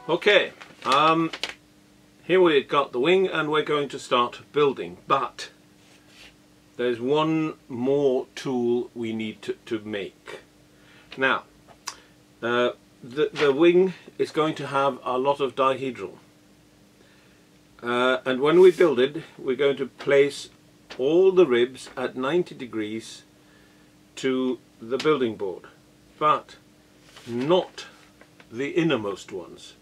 Okay, here we've got the wing and we're going to start building, but there's one more tool we need to make. Now, the wing is going to have a lot of dihedral, and when we build it we're going to place all the ribs at 90 degrees to the building board, but not the innermost ones.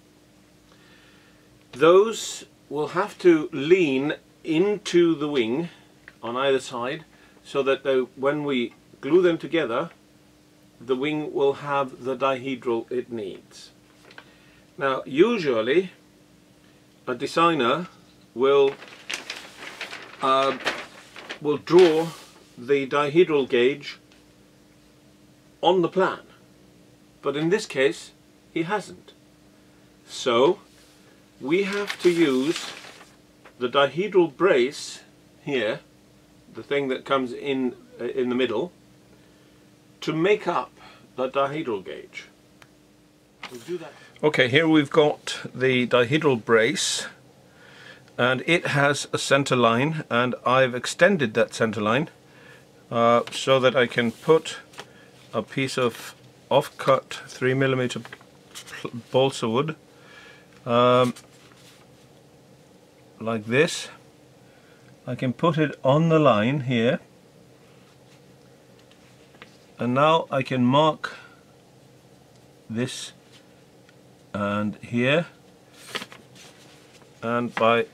Those will have to lean into the wing on either side so that when we glue them together the wing will have the dihedral it needs. Now usually a designer will draw the dihedral gauge on the plan, but in this case he hasn't. So we have to use the dihedral brace here, the thing that comes in the middle, to make up the dihedral gauge. We'll do that. Okay, here we've got the dihedral brace, and it has a center line, and I've extended that center line so that I can put a piece of off-cut 3mm balsa wood like this. I can put it on the line here, and now I can mark this and here, and by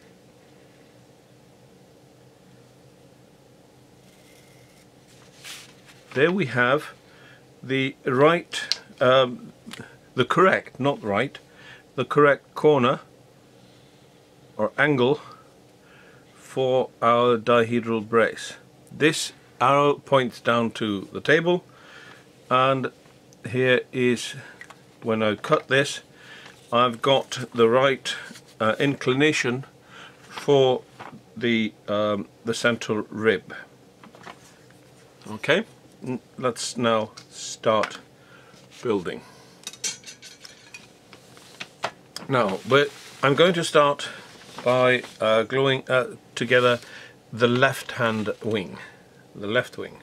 there we have the right, the correct, not right, the correct corner or angle for our dihedral brace. This arrow points down to the table, and here is, when I cut this, I've got the right inclination for the central rib. Okay, let's now start building. Now, I'm going to start by gluing together the left-hand wing, the left wing.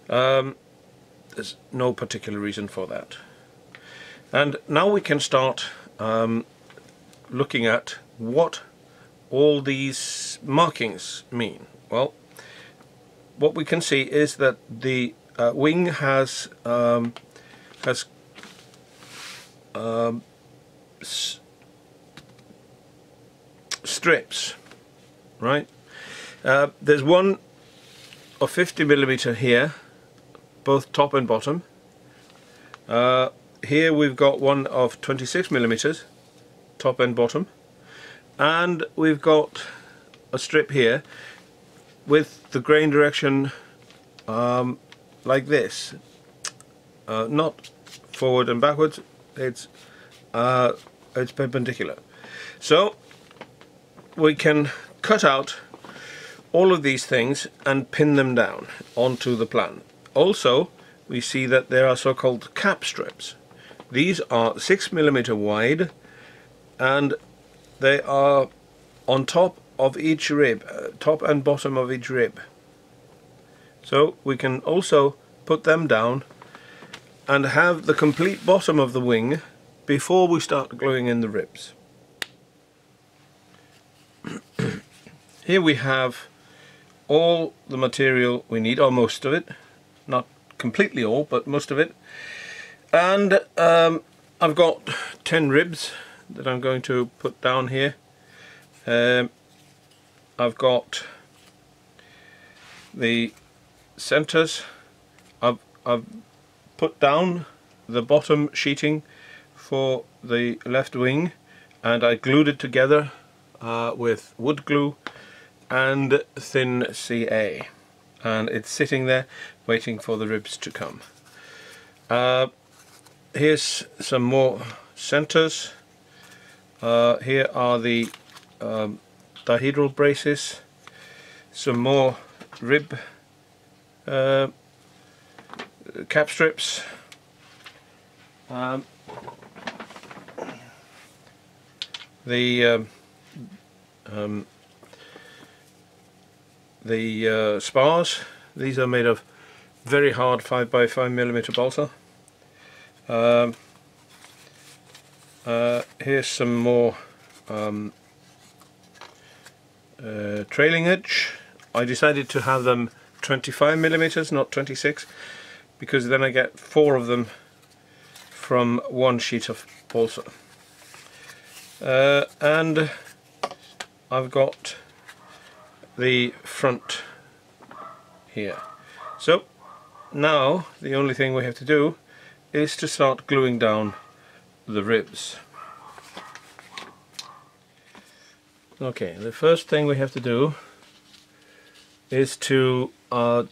There's no particular reason for that. And now we can start looking at what all these markings mean. Well, what we can see is that the wing has strips, right? There's one of 50mm here, both top and bottom. Here we've got one of 26mm, top and bottom, and we've got a strip here with the grain direction like this, not forward and backwards, it's perpendicular. So we can cut out all of these things and pin them down onto the plan. Also, we see that there are so-called cap strips. These are 6mm wide, and they are on top of each rib, top and bottom of each rib. So we can also put them down and have the complete bottom of the wing before we start gluing in the ribs. Here we have all the material we need, or most of it, not completely all, but most of it. And I've got 10 ribs that I'm going to put down here. I've got the centers. I've put down the bottom sheeting for the left wing, and I glued it together with wood glue and thin CA, and it's sitting there waiting for the ribs to come. Here's some more centers. Here are the dihedral braces, some more rib cap strips, the spars. These are made of very hard 5x5mm balsa. Here's some more trailing edge. I decided to have them 25mm, not 26, because then I get 4 of them from one sheet of balsa. And I've got the front here. So now the only thing we have to do is to start gluing down the ribs. Okay, the first thing we have to do is to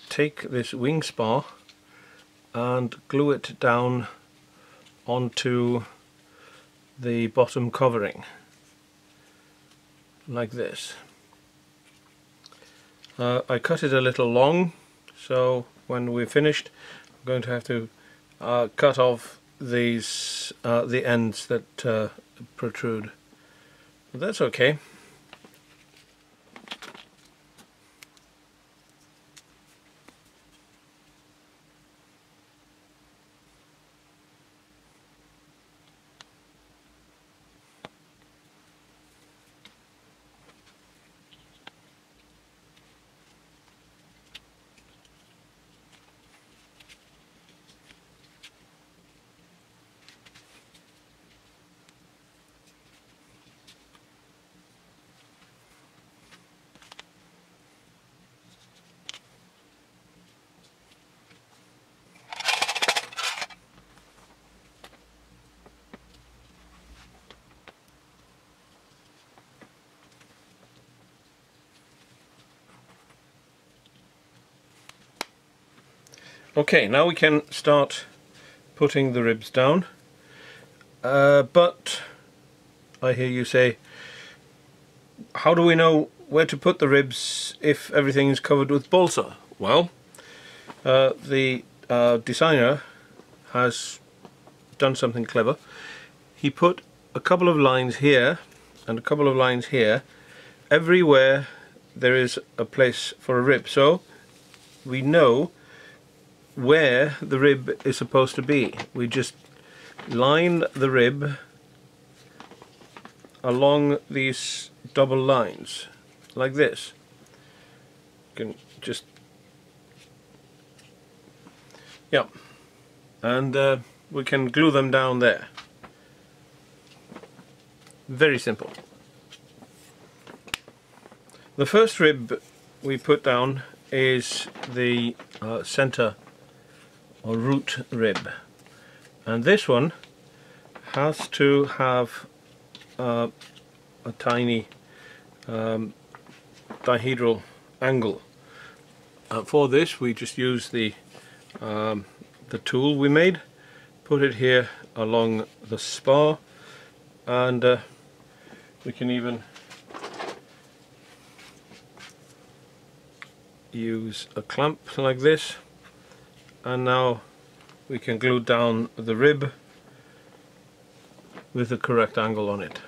take this wing spar and glue it down onto the bottom covering like this. I cut it a little long, so when we're finished I'm going to have to cut off these the ends that protrude. But that's okay. Okay, now we can start putting the ribs down, but I hear you say, how do we know where to put the ribs if everything is covered with balsa? Well, the designer has done something clever. He put a couple of lines here and a couple of lines here everywhere there is a place for a rib, so we know where the rib is supposed to be. We just line the rib along these double lines like this. You can just, yeah, and we can glue them down there. Very simple. The first rib we put down is the center or root rib, and this one has to have a tiny dihedral angle. For this we just use the tool we made, put it here along the spar, and we can even use a clamp like this, and now we can glue down the rib with the correct angle on it.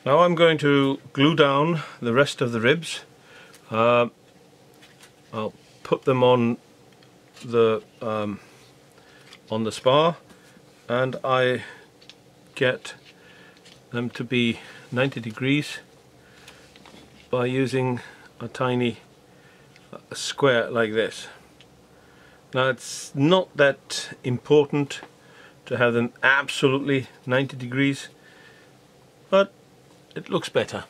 Now I'm going to glue down the rest of the ribs. I'll put them on the spar, and I get them to be 90 degrees by using a tiny square like this. Now it's not that important to have them absolutely 90 degrees, but it looks better.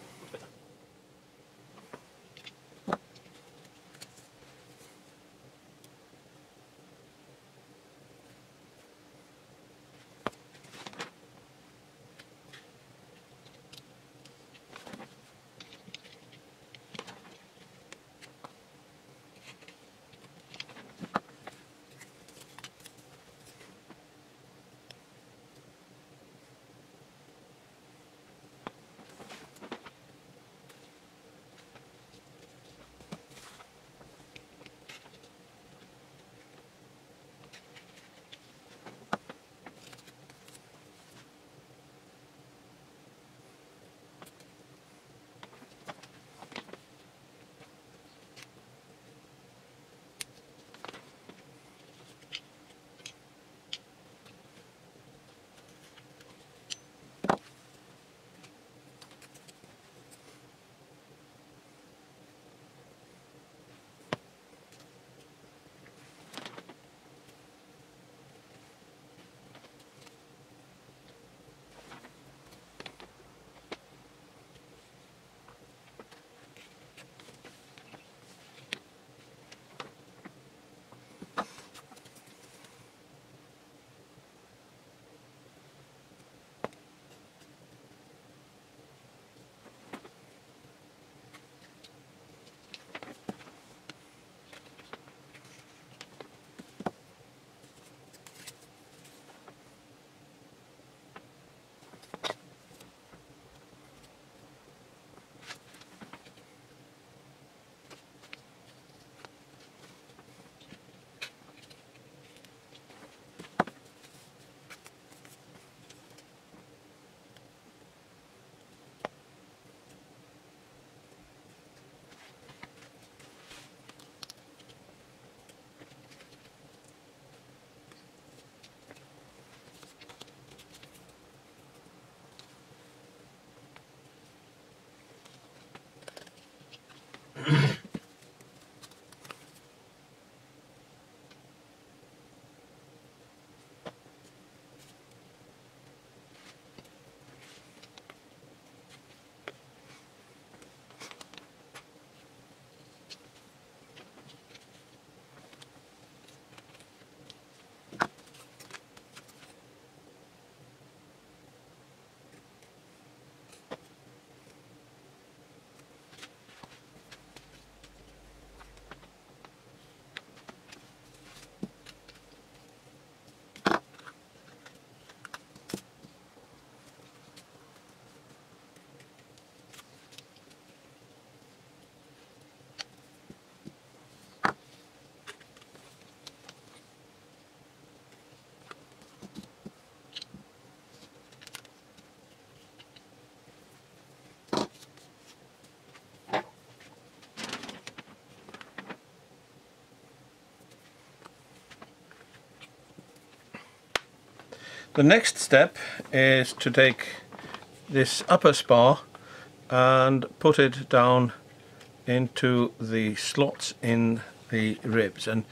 The next step is to take this upper spar and put it down into the slots in the ribs, and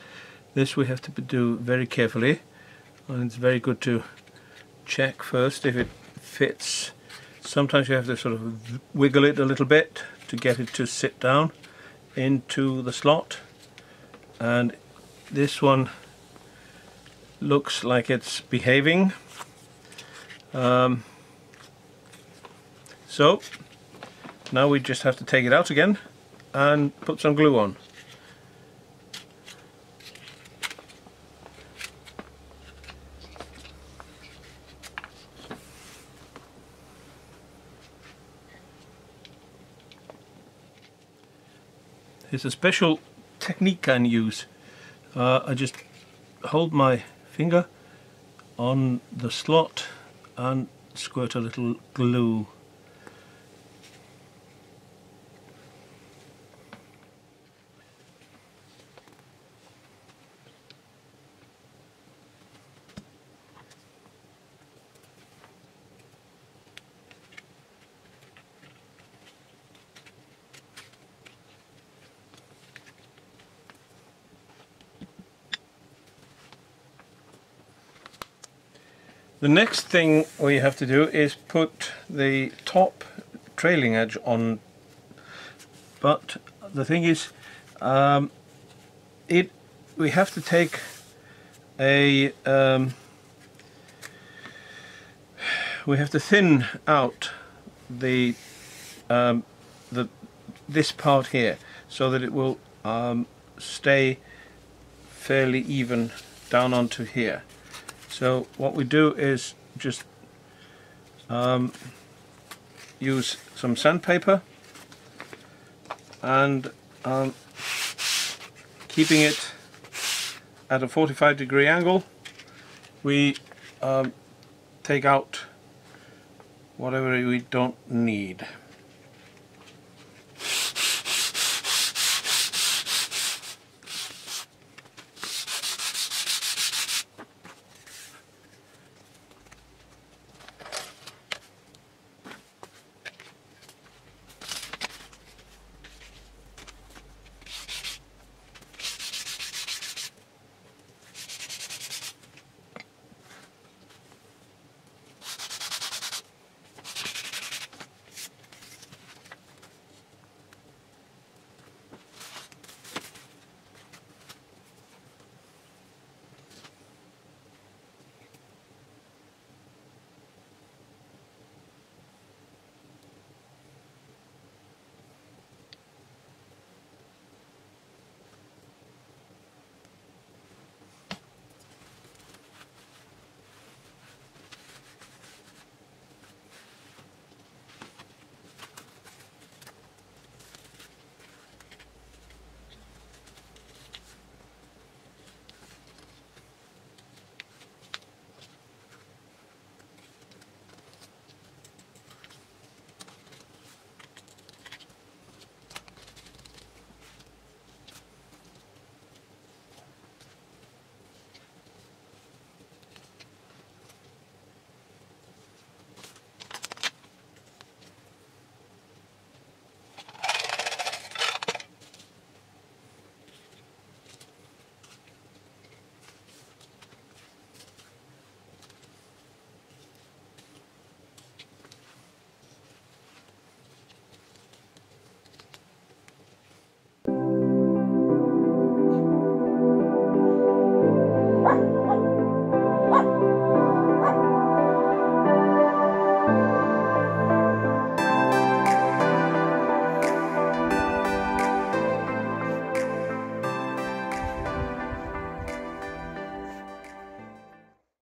this we have to do very carefully, and it's very good to check first if it fits. Sometimes you have to sort of wiggle it a little bit to get it to sit down into the slot, and this one looks like it's behaving. So now we just have to take it out again and put some glue on. There's a special technique I use. I just hold my finger on the slot and squirt a little glue. The next thing we have to do is put the top trailing edge on, but the thing is we have to take a we have to thin out the this part here so that it will stay fairly even down onto here. So what we do is just use some sandpaper and keeping it at a 45-degree angle, we take out whatever we don't need.